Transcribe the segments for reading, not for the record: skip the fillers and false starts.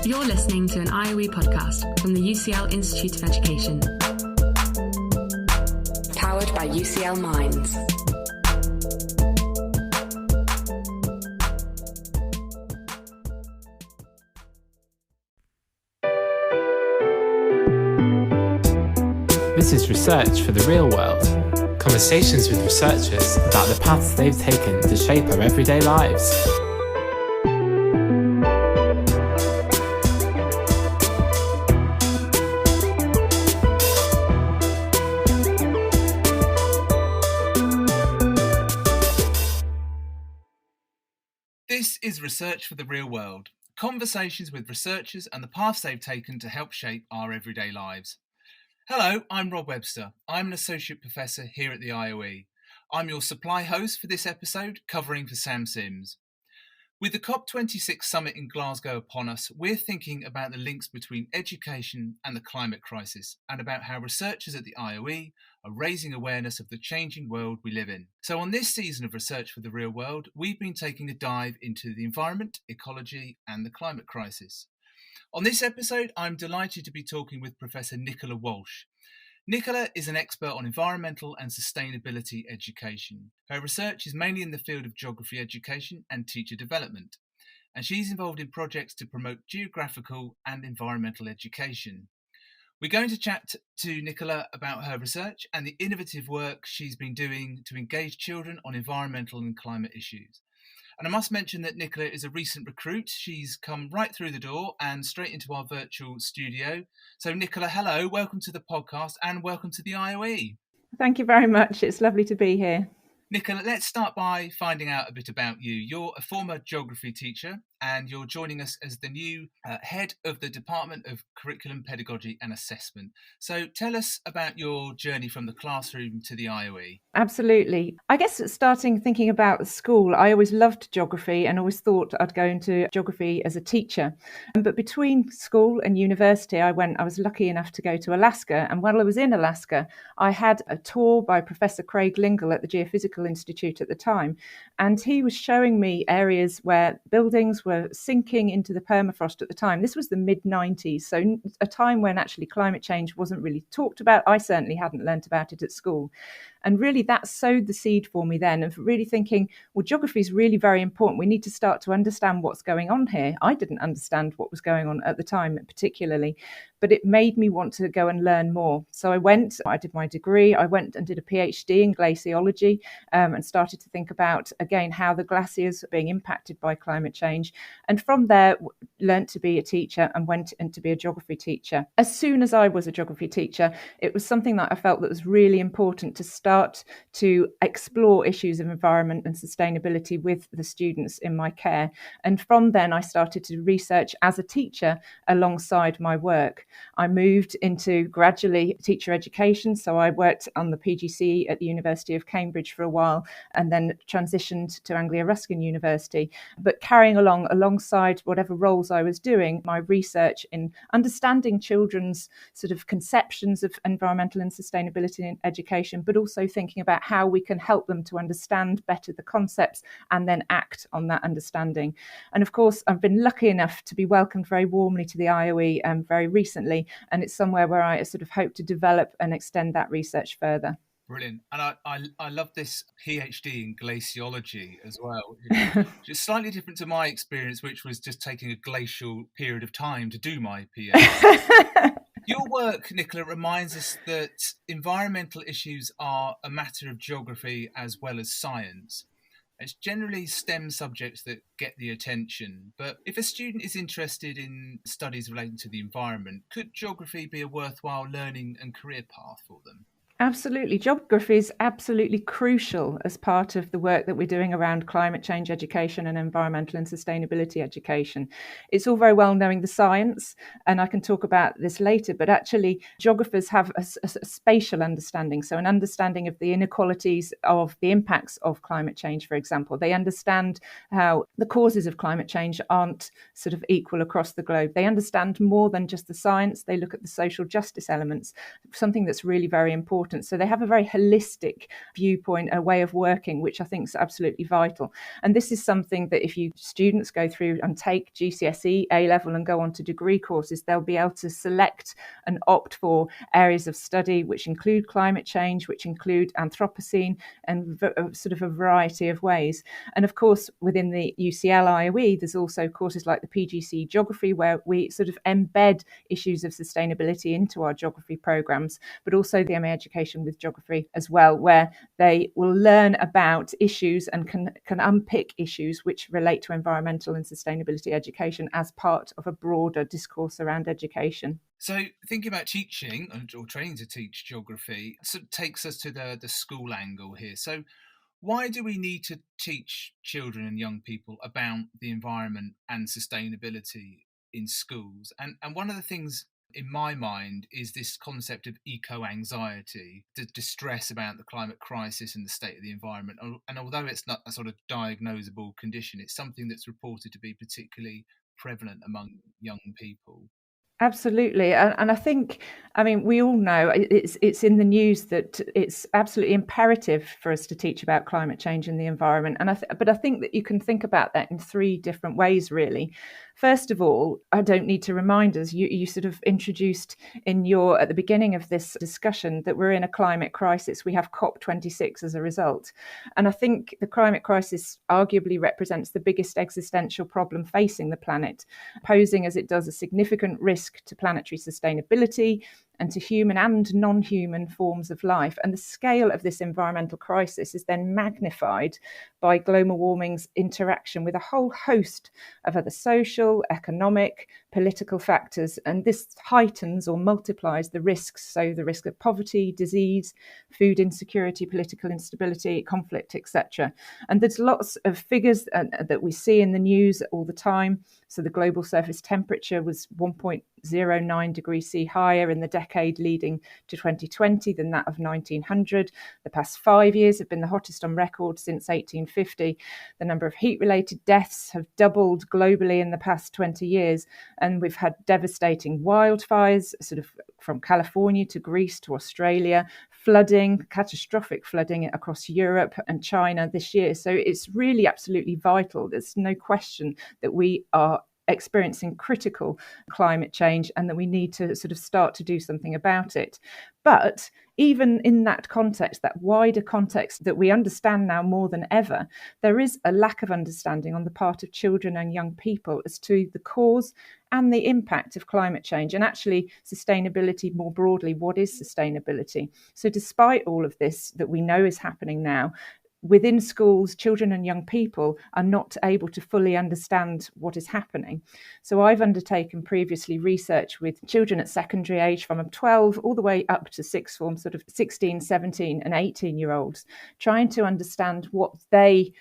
You're listening to an IOE podcast from the UCL Institute of Education. Powered by UCL Minds. This is Research for the Real World. Conversations with researchers about the paths they've taken to shape our everyday lives. This is Research for the Real World. Conversations with researchers and the paths they've taken to help shape our everyday lives. Hello, I'm Rob Webster. I'm an Associate Professor here at the IOE. I'm your supply host for this episode, covering for Sam Sims. With the COP26 summit in Glasgow upon us, we're thinking about the links between education and the climate crisis, and about how researchers at the IOE are raising awareness of the changing world we live in. So on this season of Research for the Real World, we've been taking a dive into the environment, ecology, and the climate crisis. On this episode, I'm delighted to be talking with Professor Nicola Walshe. Nicola is an expert on environmental and sustainability education. Her research is mainly in the field of geography education and teacher development, and she's involved in projects to promote geographical and environmental education. We're going to chat to Nicola about her research and the innovative work she's been doing to engage children on environmental and climate issues. And I must mention that Nicola is a recent recruit. She's come right through the door and straight into our virtual studio. So Nicola, hello, welcome to the podcast and welcome to the IOE. Thank you very much. It's lovely to be here. Nicola, let's start by finding out a bit about you. You're a former geography teacher and you're joining us as the new head of the Department of Curriculum, Pedagogy and Assessment. So tell us about your journey from the classroom to the IOE. Absolutely. I guess thinking about school, I always loved geography and always thought I'd go into geography as a teacher. But between school and university, I was lucky enough to go to Alaska. And while I was in Alaska, I had a tour by Professor Craig Lingle at the Geophysical Institute at the time. And he was showing me areas where buildings were sinking into the permafrost at the time. This was the mid-90s, so a time when actually climate change wasn't really talked about. I certainly hadn't learnt about it at school. And really that sowed the seed for me then of really thinking, well, geography is really very important. We need to start to understand what's going on here. I didn't understand what was going on at the time particularly, but it made me want to go and learn more. So I did my degree, I went and did a PhD in glaciology and started to think about, again, how the glaciers are being impacted by climate change. And from there, learnt to be a teacher and went in to be a geography teacher. As soon as I was a geography teacher, it was something that I felt that was really important to start to explore issues of environment and sustainability with the students in my care. And from then, I started to research as a teacher alongside my work. I moved into gradually teacher education. So I worked on the PGCE at the University of Cambridge for a while and then transitioned to Anglia Ruskin University. But carrying alongside whatever roles I was doing, my research in understanding children's sort of conceptions of environmental and sustainability in education, but also thinking about how we can help them to understand better the concepts and then act on that understanding. And of course, I've been lucky enough to be welcomed very warmly to the IOE very recently, and it's somewhere where I sort of hope to develop and extend that research further. Brilliant. And I love this PhD in glaciology as well. It's slightly different to my experience, which was just taking a glacial period of time to do my PhD. Your work, Nicola, reminds us that environmental issues are a matter of geography as well as science. It's generally STEM subjects that get the attention. But if a student is interested in studies relating to the environment, could geography be a worthwhile learning and career path for them? Absolutely. Geography is absolutely crucial as part of the work that we're doing around climate change education and environmental and sustainability education. It's all very well knowing the science, and I can talk about this later, but actually geographers have a spatial understanding, so an understanding of the inequalities of the impacts of climate change, for example. They understand how the causes of climate change aren't sort of equal across the globe. They understand more than just the science. They look at the social justice elements, something that's really very important important. So they have a very holistic viewpoint, a way of working, which I think is absolutely vital. And this is something that if students go through and take GCSE, A-level and go on to degree courses, they'll be able to select and opt for areas of study which include climate change, which include Anthropocene, and sort of a variety of ways. And of course, within the UCL IOE, there's also courses like the PGC Geography, where we sort of embed issues of sustainability into our geography programs, but also the MA Education with Geography as well, where they will learn about issues and can unpick issues which relate to environmental and sustainability education as part of a broader discourse around education. So thinking about teaching or training to teach geography sort of takes us to the school angle here. So why do we need to teach children and young people about the environment and sustainability in schools? And one of the things in my mind is this concept of eco-anxiety, the distress about the climate crisis and the state of the environment. And although it's not a sort of diagnosable condition, it's something that's reported to be particularly prevalent among young people. Absolutely. And I think, we all know it's in the news that it's absolutely imperative for us to teach about climate change and the environment. But I think that you can think about that in three different ways, really. First of all, I don't need to remind us, you sort of introduced at the beginning of this discussion that we're in a climate crisis. We have COP26 as a result. And I think the climate crisis arguably represents the biggest existential problem facing the planet, posing as it does a significant risk to planetary sustainability and to human and non-human forms of life. And the scale of this environmental crisis is then magnified by global warming's interaction with a whole host of other social, economic, political factors. And this heightens or multiplies the risks. So the risk of poverty, disease, food insecurity, political instability, conflict, etc. And there's lots of figures that we see in the news all the time. So the global surface temperature was 1.09 degrees C higher in the decade leading to 2020 than that of 1900. The past 5 years have been the hottest on record since 1850. The number of heat-related deaths have doubled globally in the past 20 years. And we've had devastating wildfires, sort of from California to Greece to Australia, flooding, catastrophic flooding across Europe and China this year. So it's really absolutely vital. There's no question that we are experiencing critical climate change and that we need to sort of start to do something about it. But even in that context, that wider context that we understand now more than ever, there is a lack of understanding on the part of children and young people as to the cause and the impact of climate change, and actually sustainability more broadly. What is sustainability? So despite all of this that we know is happening now, within schools, children and young people are not able to fully understand what is happening. So I've undertaken previously research with children at secondary age from 12 all the way up to sixth form, sort of 16, 17 and 18-year-olds, trying to understand what they,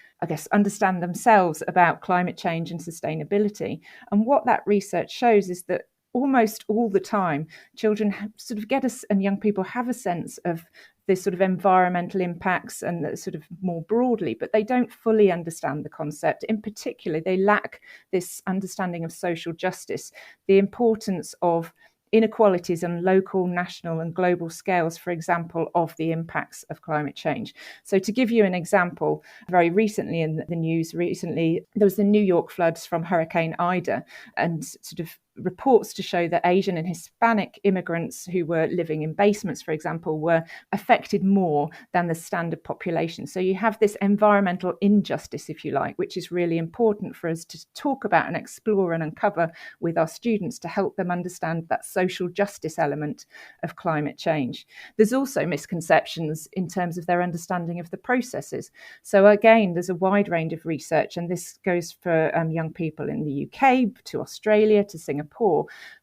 understand themselves about climate change and sustainability. And what that research shows is that almost all the time, children sort of and young people have a sense of this sort of environmental impacts and sort of more broadly, but they don't fully understand the concept. In particular, they lack this understanding of social justice, the importance of inequalities on local, national and global scales, for example, of the impacts of climate change. So to give you an example, very recently in the news, there was the New York floods from Hurricane Ida, and sort of reports to show that Asian and Hispanic immigrants who were living in basements, for example, were affected more than the standard population. So you have this environmental injustice, if you like, which is really important for us to talk about and explore and uncover with our students to help them understand that social justice element of climate change. There's also misconceptions in terms of their understanding of the processes. So again, there's a wide range of research, and this goes for young people in the UK, to Australia, to Singapore.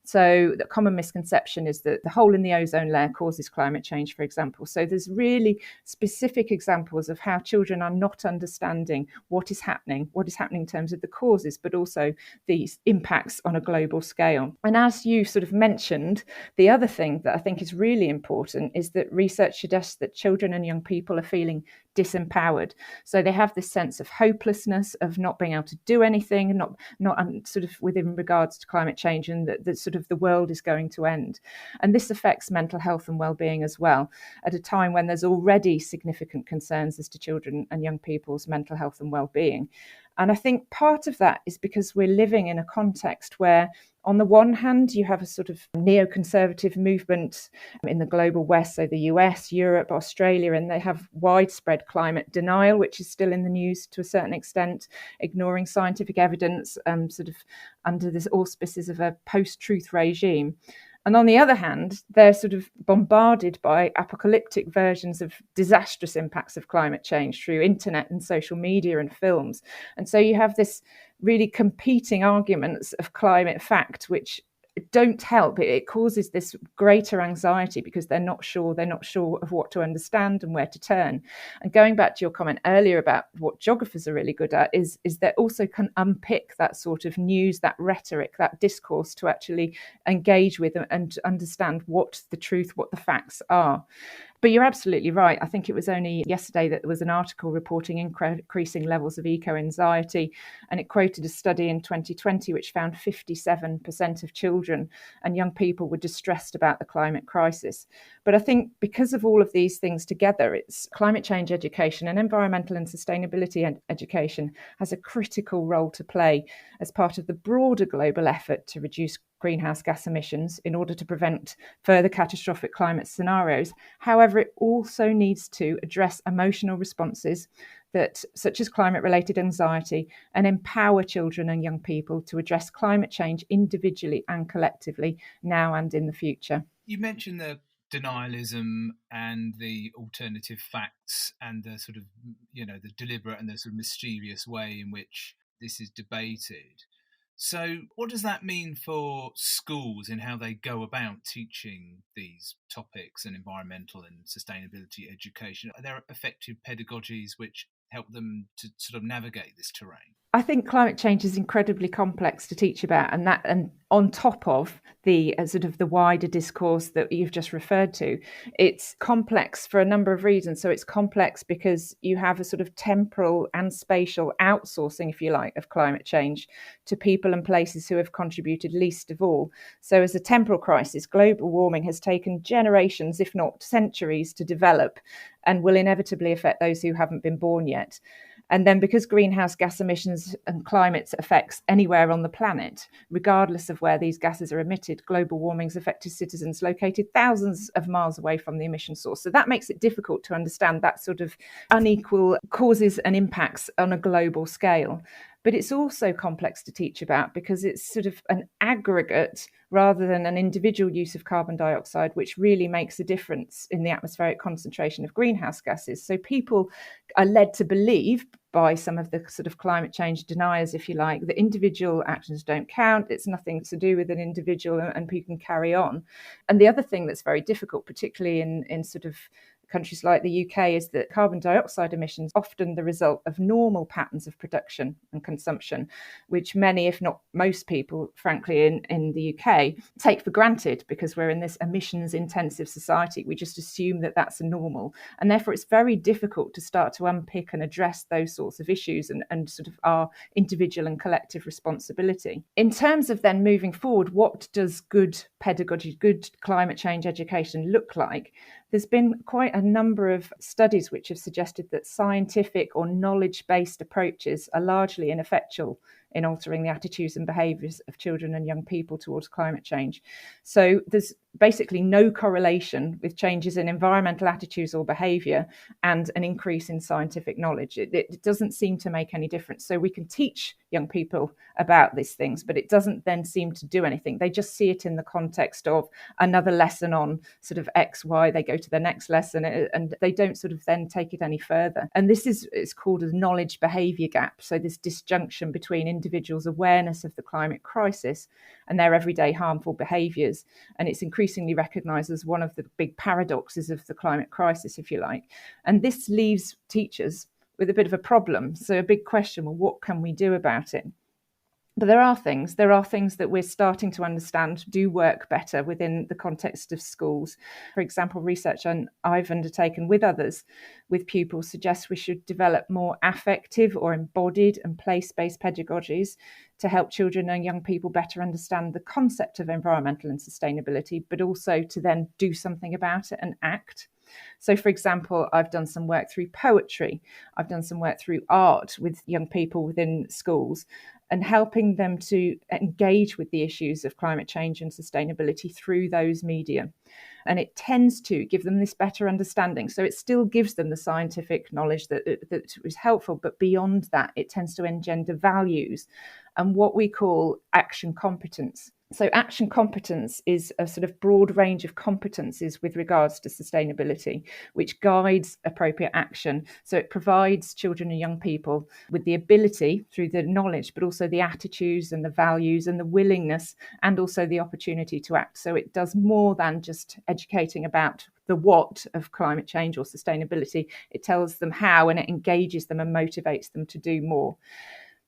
So the common misconception is that the hole in the ozone layer causes climate change, for example. So there's really specific examples of how children are not understanding what is happening in terms of the causes, but also these impacts on a global scale. And as you sort of mentioned, the other thing that I think is really important is that research suggests that children and young people are feeling disempowered. So they have this sense of hopelessness, of not being able to do anything, and not sort of within regards to climate change, and that sort of the world is going to end. And this affects mental health and well-being as well, at a time when there's already significant concerns as to children and young people's mental health and well-being. And I think part of that is because we're living in a context where, on the one hand, you have a sort of neoconservative movement in the global West, so the US, Europe, Australia, and they have widespread climate denial, which is still in the news to a certain extent, ignoring scientific evidence, sort of under the auspices of a post-truth regime. And on the other hand, they're sort of bombarded by apocalyptic versions of disastrous impacts of climate change through internet and social media and films. And so you have this really competing arguments of climate fact, which don't help. It causes this greater anxiety because they're not sure of what to understand and where to turn. And going back to your comment earlier about what geographers are really good at is they also can unpick that sort of news, that rhetoric, that discourse to actually engage with and understand what the truth, what the facts are. But you're absolutely right. I think it was only yesterday that there was an article reporting increasing levels of eco-anxiety, and it quoted a study in 2020 which found 57% of children and young people were distressed about the climate crisis. But I think because of all of these things together, it's climate change education and environmental and sustainability education has a critical role to play as part of the broader global effort to reduce greenhouse gas emissions in order to prevent further catastrophic climate scenarios. However, it also needs to address emotional responses such as climate-related anxiety, and empower children and young people to address climate change individually and collectively now and in the future. You mentioned the denialism and the alternative facts and the sort of, the deliberate and the sort of mischievous way in which this is debated. So what does that mean for schools in how they go about teaching these topics and environmental and sustainability education? Are there effective pedagogies which help them to sort of navigate this terrain? I think climate change is incredibly complex to teach about, and on top of the sort of the wider discourse that you've just referred to, it's complex for a number of reasons. So it's complex because you have a sort of temporal and spatial outsourcing, if you like, of climate change to people and places who have contributed least of all. So as a temporal crisis, global warming has taken generations, if not centuries, to develop and will inevitably affect those who haven't been born yet. And then because greenhouse gas emissions and climate affects anywhere on the planet, regardless of where these gases are emitted, global warming's affected citizens located thousands of miles away from the emission source. So that makes it difficult to understand that sort of unequal causes and impacts on a global scale. But it's also complex to teach about because it's sort of an aggregate rather than an individual use of carbon dioxide, which really makes a difference in the atmospheric concentration of greenhouse gases. So people are led to believe by some of the sort of climate change deniers, if you like, that individual actions don't count. It's nothing to do with an individual and people can carry on. And the other thing that's very difficult, particularly in sort of countries like the UK, is that carbon dioxide emissions are often the result of normal patterns of production and consumption, which many, if not most people, frankly, in the UK take for granted because we're in this emissions intensive society. We just assume that that's a normal. And therefore, it's very difficult to start to unpick and address those sorts of issues and sort of our individual and collective responsibility. In terms of then moving forward, what does good pedagogy, good climate change education look like? There's been quite a number of studies which have suggested that scientific or knowledge-based approaches are largely ineffectual in altering the attitudes and behaviours of children and young people towards climate change. So there's basically no correlation with changes in environmental attitudes or behaviour and an increase in scientific knowledge. It doesn't seem to make any difference. So we can teach young people about these things, but it doesn't then seem to do anything. They just see it in the context of another lesson on sort of X, Y. They go to the next lesson and they don't sort of then take it any further. And this is it's called a knowledge behaviour gap. So this disjunction between individuals' awareness of the climate crisis and their everyday harmful behaviours. And it's increasingly recognised as one of the big paradoxes of the climate crisis, if you like. And this leaves teachers with a bit of a problem. So a big question, well, what can we do about it? But there are things that we're starting to understand do work better within the context of schools. For example, research I've undertaken with others, with pupils, suggests we should develop more affective or embodied and place-based pedagogies to help children and young people better understand the concept of environmental and sustainability, but also to then do something about it and act. So, for example, I've done some work through poetry. I've done some work through art with young people within schools and helping them to engage with the issues of climate change and sustainability through those media. And it tends to give them this better understanding. So it still gives them the scientific knowledge that was helpful, but beyond that, it tends to engender values and what we call action competence. So action competence is a sort of broad range of competencies with regards to sustainability, which guides appropriate action. So it provides children and young people with the ability through the knowledge, but also the attitudes and the values and the willingness and also the opportunity to act. So it does more than just educating about the what of climate change or sustainability. It tells them how, and it engages them and motivates them to do more.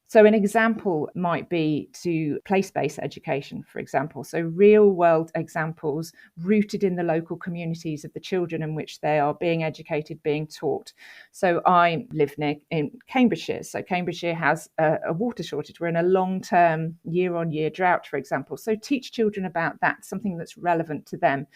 So an example might be to place-based education, for example. So real-world examples rooted in the local communities of the children in which they are being educated, being taught. So I live in Cambridgeshire. So Cambridgeshire has a water shortage. We're in a long-term, year-on-year drought, for example. So teach children about that, something that's relevant to them.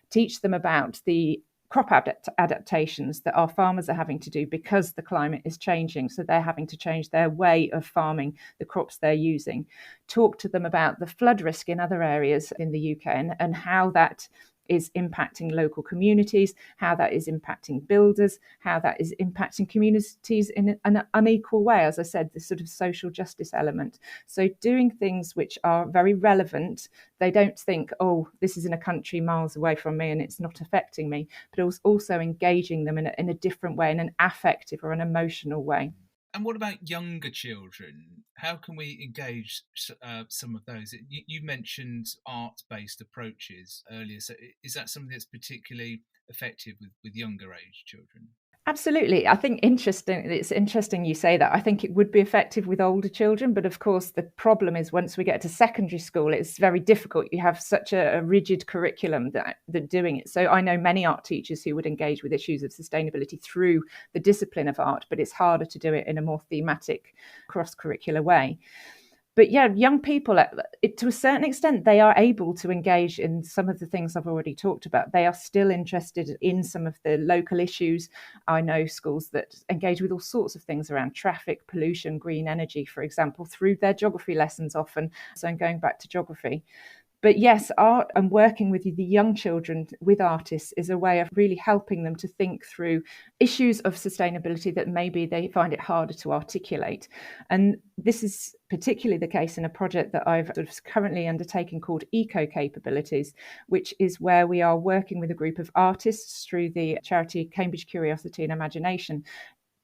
Teach them about the crop adaptations that our farmers are having to do because the climate is changing. So they're having to change their way of farming the crops they're using. Talk to them about the flood risk in other areas in the UK and how that is impacting local communities, how that is impacting builders, how that is impacting communities in an unequal way. As I said, the sort of social justice element. So doing things which are very relevant. They don't think, oh, this is in a country miles away from me and it's not affecting me, but also engaging them in a different way, in an affective or an emotional way. And what about younger children? How can we engage some of those? You mentioned art-based approaches earlier. So is that something that's particularly effective with younger age children? Absolutely. I think it's interesting you say that. I think it would be effective with older children, but of course the problem is once we get to secondary school, it's very difficult. You have such a rigid curriculum that doing it. So I know many art teachers who would engage with issues of sustainability through the discipline of art, but it's harder to do it in a more thematic cross-curricular way. But yeah, young people, to a certain extent, they are able to engage in some of the things I've already talked about. They are still interested in some of the local issues. I know schools that engage with all sorts of things around traffic, pollution, green energy, for example, through their geography lessons often. So I'm going back to geography. But yes, art and working with the young children with artists is a way of really helping them to think through issues of sustainability that maybe they find it harder to articulate. And this is particularly the case in a project that I've sort of currently undertaken called Eco Capabilities, which is where we are working with a group of artists through the charity Cambridge Curiosity and Imagination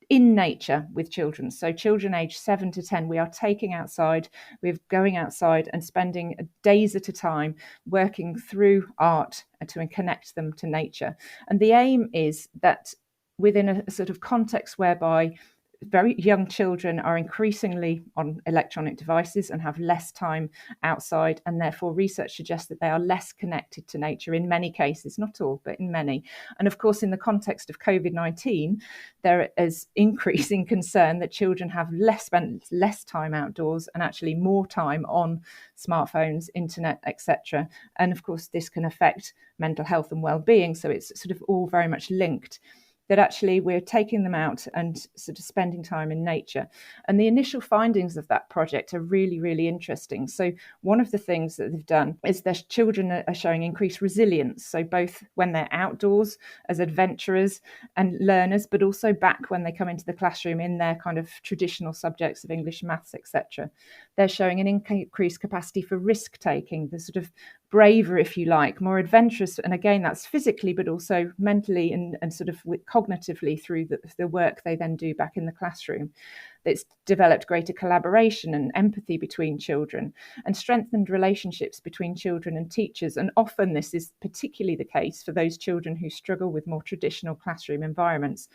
in nature with children. So children aged 7 to 10, we are taking outside, we're going outside and spending days at a time working through art to connect them to nature. And the aim is that within a sort of context whereby very young children are increasingly on electronic devices and have less time outside, and therefore research suggests that they are less connected to nature in many cases, not all, but in many. And of course, in the context of COVID-19, there is increasing concern that children have spent less time outdoors and actually more time on smartphones, internet, etc. And of course, this can affect mental health and well-being. So it's sort of all very much linked. That actually we're taking them out and sort of spending time in nature. And the initial findings of that project are really, really interesting. So one of the things that they've done is their children are showing increased resilience. So both when they're outdoors as adventurers and learners, but also back when they come into the classroom in their kind of traditional subjects of English, maths, etc. They're showing an increased capacity for risk taking, the sort of braver, if you like, more adventurous. And again, that's physically, but also mentally and sort of cognitively through the work they then do back in the classroom. It's developed greater collaboration and empathy between children and strengthened relationships between children and teachers. And often this is particularly the case for those children who struggle with more traditional classroom environments.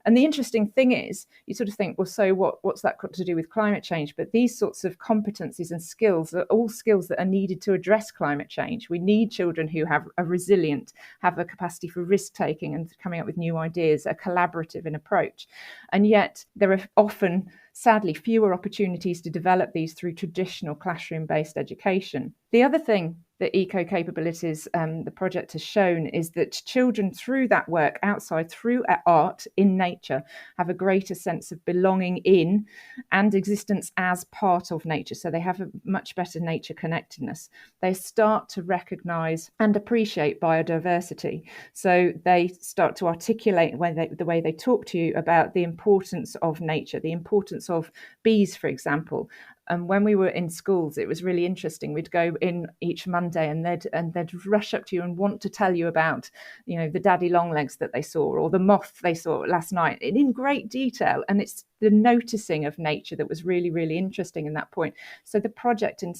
And the interesting thing is, you sort of think, well, so what's that got to do with climate change? But these sorts of competencies and skills are all skills that are needed to address climate change. We need children who are resilient, have a capacity for risk taking and coming up with new ideas, are collaborative in approach. And yet there are often, sadly, fewer opportunities to develop these through traditional classroom-based education. The other thing that eco-capabilities, the project has shown, is that children through that work outside, through art in nature, have a greater sense of belonging in and existence as part of nature. So they have a much better nature connectedness. They start to recognise and appreciate biodiversity. So they start to articulate the way they talk to you about the importance of nature, the importance of bees, for example. And when we were in schools, it was really interesting. We'd go in each Monday and they'd rush up to you and want to tell you about, the daddy longlegs that they saw or the moth they saw last night in great detail. And it's the noticing of nature that was really, really interesting in that point. So the project and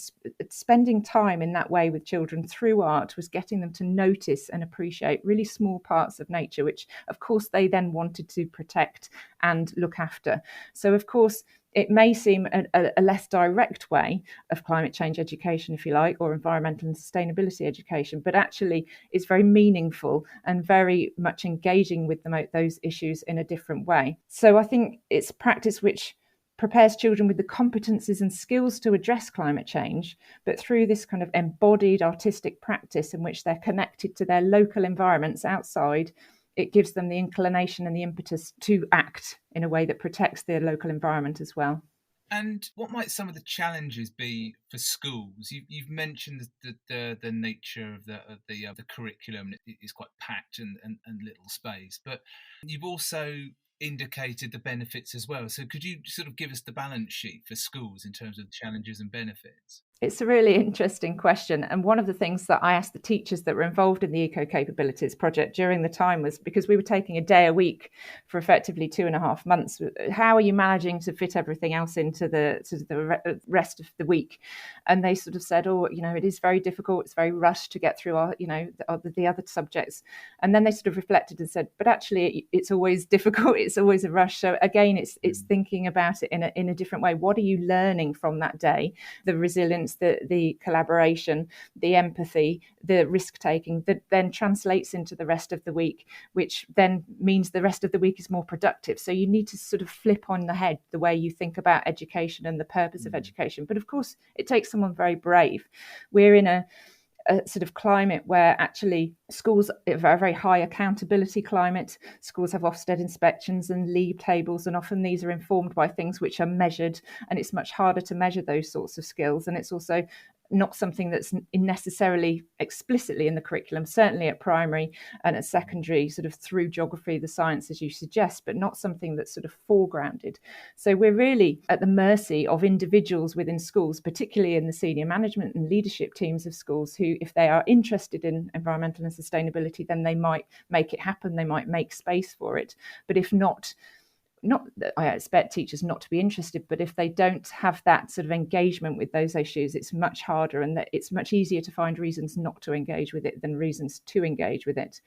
spending time in that way with children through art was getting them to notice and appreciate really small parts of nature, which of course they then wanted to protect and look after. So of course, it may seem a less direct way of climate change education, if you like, or environmental and sustainability education, but actually it's very meaningful and very much engaging with those issues in a different way. So I think it's practice which prepares children with the competencies and skills to address climate change, but through this kind of embodied artistic practice in which they're connected to their local environments outside, it gives them the inclination and the impetus to act in a way that protects their local environment as well. And what might some of the challenges be for schools? You've mentioned the nature of the curriculum. It is quite packed and little space, but you've also indicated the benefits as well. So could you sort of give us the balance sheet for schools in terms of challenges and benefits? It's a really interesting question. And one of the things that I asked the teachers that were involved in the Eco-Capabilities project during the time was, because we were taking a day a week for effectively 2.5 months, how are you managing to fit everything else into the rest of the week? And they sort of said, it is very difficult. It's very rushed to get through the other subjects. And then they sort of reflected and said, but actually it's always difficult. It's always a rush. So again, it's thinking about it in a different way. What are you learning from that day? The resilience, the collaboration, the empathy, the risk-taking that then translates into the rest of the week, which then means the rest of the week is more productive. So you need to sort of flip on the head the way you think about education and the purpose of education. But of course, it takes someone very brave. We're in a sort of climate where actually schools are a very high accountability climate. Schools have Ofsted inspections and leave tables, and often these are informed by things which are measured, and it's much harder to measure those sorts of skills. And it's also not something that's necessarily explicitly in the curriculum, certainly at primary and at secondary, sort of through geography, the science, as you suggest, but not something that's sort of foregrounded. So we're really at the mercy of individuals within schools, particularly in the senior management and leadership teams of schools, who, if they are interested in environmental and sustainability, then they might make it happen, they might make space for it. But if not, I expect teachers not to be interested, but if they don't have that sort of engagement with those issues, it's much harder, and that it's much easier to find reasons not to engage with it than reasons to engage with it.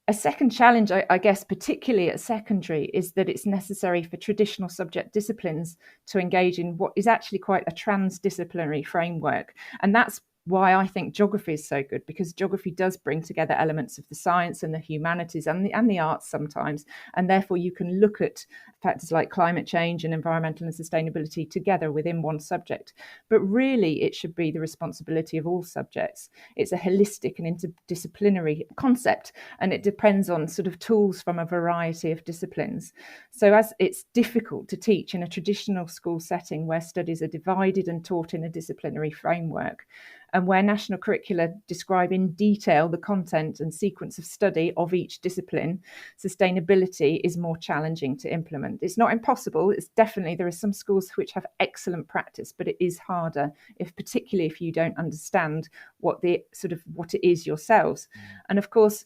A second challenge, I guess, particularly at secondary, is that it's necessary for traditional subject disciplines to engage in what is actually quite a transdisciplinary framework. And that's why I think geography is so good, because geography does bring together elements of the science and the humanities and the arts sometimes, and therefore you can look at factors like climate change and environmental and sustainability together within one subject. But really it should be the responsibility of all subjects. It's a holistic and interdisciplinary concept, and it depends on sort of tools from a variety of disciplines. So as it's difficult to teach in a traditional school setting where studies are divided and taught in a disciplinary framework, and where national curricula describe in detail the content and sequence of study of each discipline, sustainability is more challenging to implement. It's not impossible. It's definitely, there are some schools which have excellent practice, but it is harder, particularly if you don't understand what it is yourselves. And of course,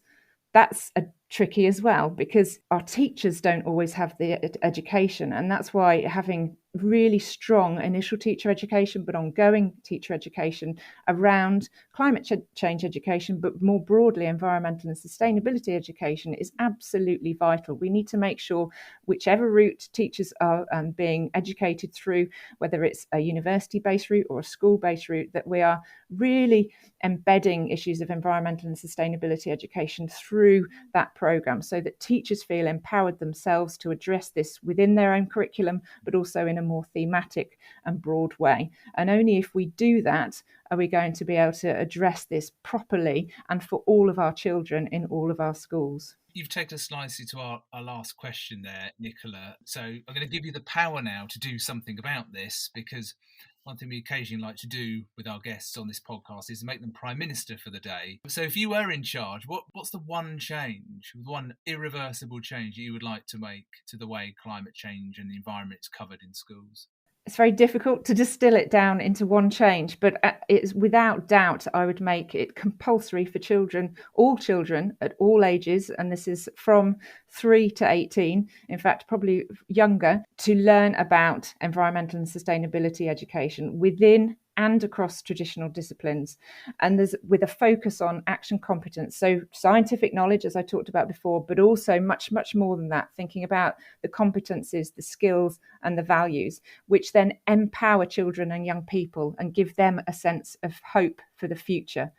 that's tricky as well, because our teachers don't always have the education, and that's why having really strong initial teacher education, but ongoing teacher education around climate change education, but more broadly environmental and sustainability education is absolutely vital. We need to make sure whichever route teachers are being educated through, whether it's a university-based route or a school-based route, that we are really embedding issues of environmental and sustainability education through that programme, so that teachers feel empowered themselves to address this within their own curriculum, but also in a more thematic and broad way. And only if we do that are we going to be able to address this properly and for all of our children in all of our schools. You've taken us nicely to our last question there, Nicola. So I'm going to give you the power now to do something about this, because one thing we occasionally like to do with our guests on this podcast is make them Prime Minister for the day. So if you were in charge, what's the one change, one irreversible change you would like to make to the way climate change and the environment is covered in schools? It's very difficult to distill it down into one change, but it's without doubt I would make it compulsory for children, all children at all ages, and this is from 3 to 18, in fact probably younger, to learn about environmental and sustainability education within and across traditional disciplines, and there's with a focus on action competence, so scientific knowledge, as I talked about before, but also much more than that, thinking about the competencies, the skills and the values, which then empower children and young people and give them a sense of hope for the future.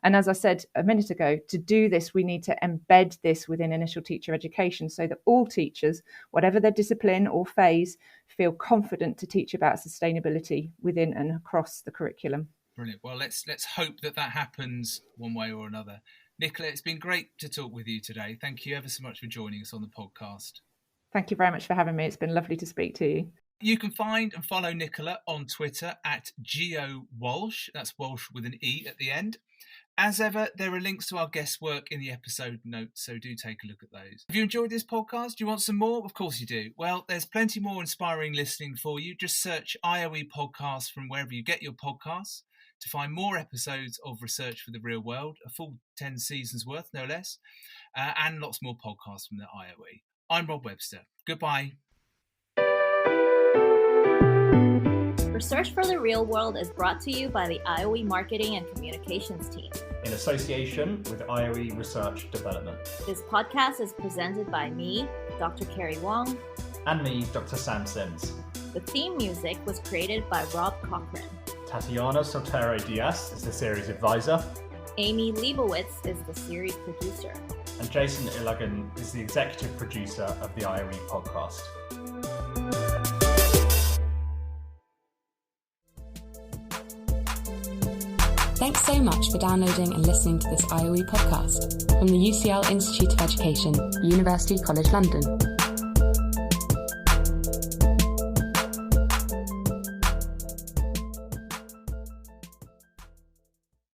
And as I said a minute ago, to do this we need to embed this within initial teacher education, so that all teachers, whatever their discipline or phase, feel confident to teach about sustainability within and across the curriculum. Brilliant. Well, let's hope that happens one way or another. Nicola, it's been great to talk with you today. Thank you ever so much for joining us on the podcast. Thank you very much for having me. It's been lovely to speak to you. You can find and follow Nicola on Twitter at @GeoWalshe. That's Walsh with an E at the end. As ever, there are links to our guest work in the episode notes, so do take a look at those. Have you enjoyed this podcast? Do you want some more? Of course you do. Well, there's plenty more inspiring listening for you. Just search IOE Podcasts from wherever you get your podcasts to find more episodes of Research for the Real World, a full 10 seasons worth, no less, and lots more podcasts from the IOE. I'm Rob Webster. Goodbye. Research for the Real World is brought to you by the IOE Marketing and Communications team, in association with IOE Research Development. This podcast is presented by me, Dr. Carrie Wong, and me, Dr. Sam Sims. The theme music was created by Rob Cochran. Tatiana Sotero Diaz is the series advisor. Amy Leibowitz is the series producer. And Jason Illigan is the executive producer of the IOE podcast. Thanks so much for downloading and listening to this IOE podcast from the UCL Institute of Education, University College London.